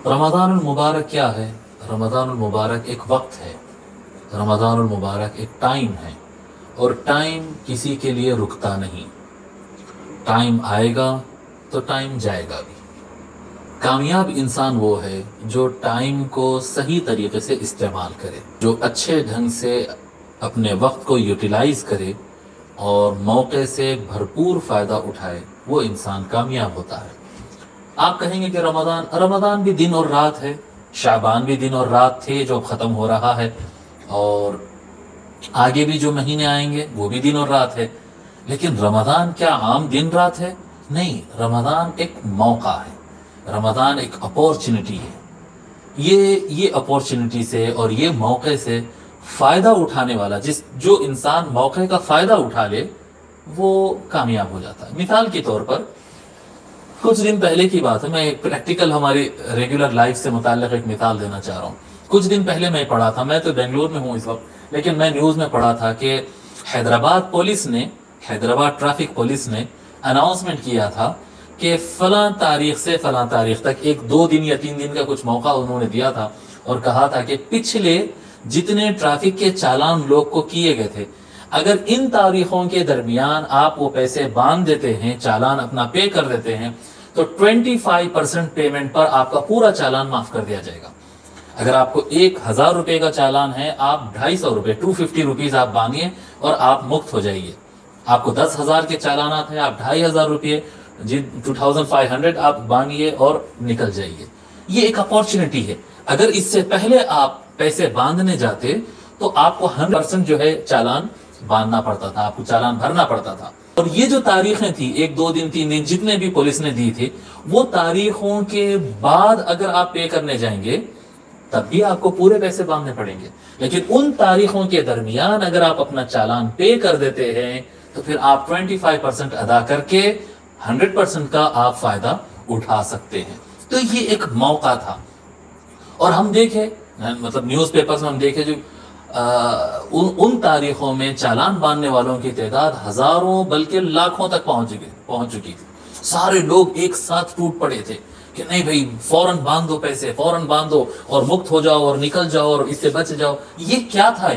رمضان المبارک کیا ہے؟ رمضان المبارک ایک وقت ہے، رمضان المبارک ایک ٹائم ہے، اور ٹائم کسی کے لیے رکتا نہیں۔ ٹائم آئے گا تو ٹائم جائے گا بھی۔ کامیاب انسان وہ ہے جو ٹائم کو صحیح طریقے سے استعمال کرے، جو اچھے ڈھنگ سے اپنے وقت کو یوٹیلائز کرے اور موقع سے بھرپور فائدہ اٹھائے، وہ انسان کامیاب ہوتا ہے۔ آپ کہیں گے کہ رمضان بھی دن اور رات ہے، شعبان بھی دن اور رات تھے جو ختم ہو رہا ہے، اور آگے بھی جو مہینے آئیں گے وہ بھی دن اور رات ہے، لیکن رمضان کیا عام دن رات ہے؟ نہیں، رمضان ایک موقع ہے، رمضان ایک اپورچنٹی ہے۔ یہ اپورچنٹی سے اور یہ موقع سے فائدہ اٹھانے والا، جو انسان موقع کا فائدہ اٹھا لے وہ کامیاب ہو جاتا ہے۔ مثال کے طور پر کچھ دن پہلے کی بات ہے، میں پریکٹیکل ہماری ریگولر لائف سے متعلق ایک مثال دینا چاہ رہا ہوں۔ کچھ دن پہلے میں پڑھا تھا، میں تو بنگلور میں ہوں اس وقت، لیکن میں نیوز میں پڑھا تھا کہ حیدرآباد ٹریفک پولیس نے اناؤنسمنٹ کیا تھا کہ فلاں تاریخ سے فلاں تاریخ تک، ایک 2 دن یا 3 دن کا کچھ موقع انہوں نے دیا تھا، اور کہا تھا کہ پچھلے جتنے ٹریفک کے چالان لوگ کو کیے گئے تھے، اگر ان تاریخوں کے درمیان آپ وہ پیسے باندھ دیتے ہیں، چالان اپنا پے کر دیتے ہیں، تو 25% پیمنٹ پر آپ کا پورا چالان معاف کر دیا جائے گا۔ اگر آپ کو 1000 روپے کا چالان ہے، آپ 250 روپے 250 روپیز آپ باندھیے اور آپ مکت ہو جائیے۔ آپ کو 10,000 کے چالانات ہیں، آپ 2500 روپے 2500 آپ باندھیے اور نکل جائیے۔ یہ ایک اپورچنٹی ہے۔ اگر اس سے پہلے آپ پیسے باندھنے جاتے تو آپ کو 100% جو ہے چالان باندھنا پڑتا تھا، آپ کو چالان بھرنا پڑتا تھا۔ اور یہ جو تاریخیں تھی، 1 2 دن 3 دن جتنے بھی پولیس نے دی تھی، وہ تاریخوں کے بعد اگر آپ پے کرنے جائیں گے تب بھی آپ کو پورے پیسے باندھنے پڑیں گے، لیکن ان تاریخوں کے درمیان اگر آپ اپنا چالان پے کر دیتے ہیں تو پھر آپ 25% ادا کر کے 100% کا آپ فائدہ اٹھا سکتے ہیں۔ تو یہ ایک موقع تھا، اور ہم دیکھیں، مطلب نیوز پیپرز میں ہم دیکھیں جو ان تاریخوں میں چالان باندھنے والوں کی تعداد ہزاروں بلکہ لاکھوں تک پہنچ چکی تھی۔ سارے لوگ ایک ساتھ ٹوٹ پڑے تھے کہ نہیں بھائی فوراً باندھ دو، پیسے فوراً باندھ دو اور مکت ہو جاؤ اور نکل جاؤ اور اس سے بچ جاؤ۔ یہ کیا تھا؟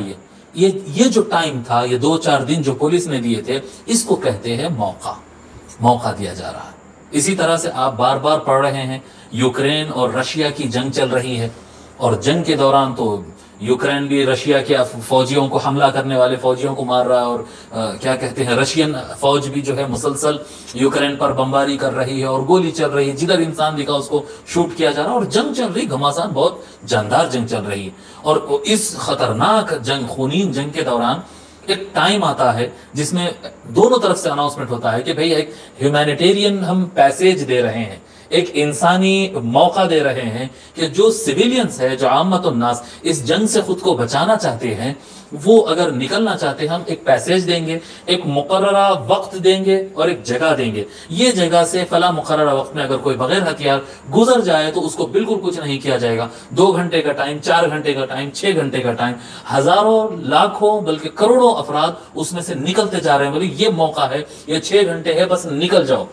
یہ جو ٹائم تھا، یہ 2-4 دن جو پولیس نے دیے تھے، اس کو کہتے ہیں موقع دیا جا رہا ہے۔ اسی طرح سے آپ بار بار پڑھ رہے ہیں، یوکرین اور رشیا کی جنگ چل رہی ہے، اور جنگ کے دوران تو یوکرین بھی رشیا کے فوجیوں کو، حملہ کرنے والے فوجیوں کو مار رہا ہے، اور کیا کہتے ہیں، رشین فوج بھی جو ہے مسلسل یوکرین پر بمباری کر رہی ہے اور گولی چل رہی ہے، جدھر انسان دکھا اس کو شوٹ کیا جا رہا ہے، اور جنگ چل رہی، گھماسان بہت جاندار جنگ چل رہی ہے۔ اور اس خطرناک جنگ، خونین جنگ کے دوران ایک ٹائم آتا ہے جس میں دونوں طرف سے اناؤنسمنٹ ہوتا ہے کہ بھئی ایک ہیومینیٹیرین ہم پیسیج دے رہے ہیں، ایک انسانی موقع دے رہے ہیں کہ جو سویلینز ہے، جو عامت الناس اس جنگ سے خود کو بچانا چاہتے ہیں، وہ اگر نکلنا چاہتے ہیں، ہم ایک پیسیج دیں گے، ایک مقررہ وقت دیں گے اور ایک جگہ دیں گے۔ یہ جگہ سے فلاں مقررہ وقت میں اگر کوئی بغیر ہتھیار گزر جائے تو اس کو بالکل کچھ نہیں کیا جائے گا۔ 2 گھنٹے کا ٹائم، 4 گھنٹے کا ٹائم، 6 گھنٹے کا ٹائم، ہزاروں لاکھوں بلکہ کروڑوں افراد اس میں سے نکلتے جا رہے ہیں، بولے یہ موقع ہے، یہ 6 گھنٹے ہے، بس نکل جاؤ،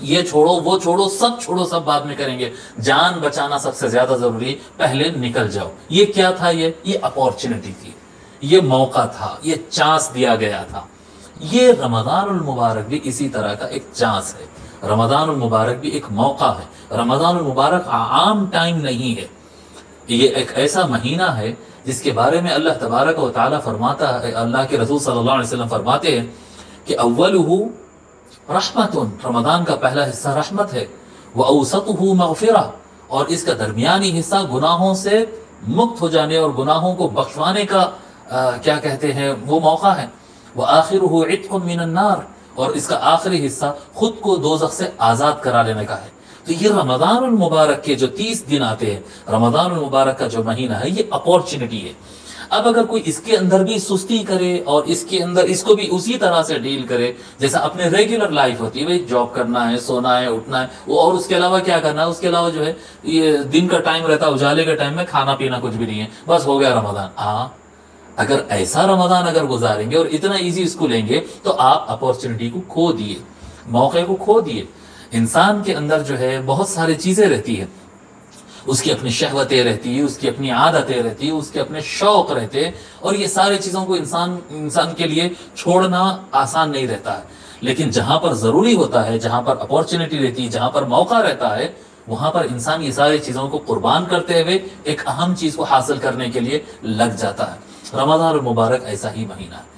یہ چھوڑو وہ چھوڑو، سب بعد میں کریں گے، جان بچانا سب سے زیادہ ضروری، پہلے نکل جاؤ۔ یہ کیا تھا؟ یہ اپورچنٹی تھی، یہ موقع تھا، یہ چانس دیا گیا تھا۔ یہ رمضان المبارک بھی اسی طرح کا ایک چانس ہے، رمضان المبارک بھی ایک موقع ہے۔ رمضان المبارک عام ٹائم نہیں ہے، یہ ایک ایسا مہینہ ہے جس کے بارے میں اللہ تبارک و تعالیٰ فرماتا ہے، اللہ کے رسول صلی اللہ علیہ وسلم فرماتے ہیں کہ اولہ رحمت، رمضان کا پہلا حصہ رحمت ہے، وَأَوْسَطُهُ مَغْفِرَةٌ، اور اس کا درمیانی حصہ گناہوں سے مکت ہو جانے اور گناہوں کو بخشوانے کا کیا کہتے ہیں وہ موقع ہے، وَآخِرُهُ عِتْقٌ مِّنَ النَّارِ، اور اس کا آخری حصہ خود کو دوزخ سے آزاد کرا لینے کا ہے۔ تو یہ رمضان المبارک کے جو 30 دن آتے ہیں، رمضان المبارک کا جو مہینہ ہے، یہ اپورچنٹی ہے۔ اب اگر کوئی اس کے اندر بھی سستی کرے اور اس کے اندر اس کو بھی اسی طرح سے ڈیل کرے جیسا اپنے ریگولر لائف ہوتی ہے، بھئی جاب کرنا ہے، سونا ہے، اٹھنا ہے، اور اس کے علاوہ کیا کرنا ہے، اس کے علاوہ جو ہے یہ دن کا ٹائم رہتا ہے، اجالے کے ٹائم میں کھانا پینا کچھ بھی نہیں ہے، بس ہو گیا رمضان۔ اگر ایسا رمضان اگر گزاریں گے اور اتنا ایزی اس کو لیں گے تو آپ اپورچنٹی کو کھو دیے، موقع کو کھو دیے۔ انسان کے اندر جو ہے بہت ساری چیزیں رہتی ہیں، اس کی اپنی شہوتیں رہتی، اس کی اپنی عادتیں رہتی، اس کے اپنے شوق رہتے، اور یہ سارے چیزوں کو انسان کے لیے چھوڑنا آسان نہیں رہتا ہے۔ لیکن جہاں پر ضروری ہوتا ہے، جہاں پر اپورچونٹی رہتی ہے، جہاں پر موقع رہتا ہے، وہاں پر انسان یہ ساری چیزوں کو قربان کرتے ہوئے ایک اہم چیز کو حاصل کرنے کے لیے لگ جاتا ہے۔ رمضان المبارک ایسا ہی مہینہ ہے۔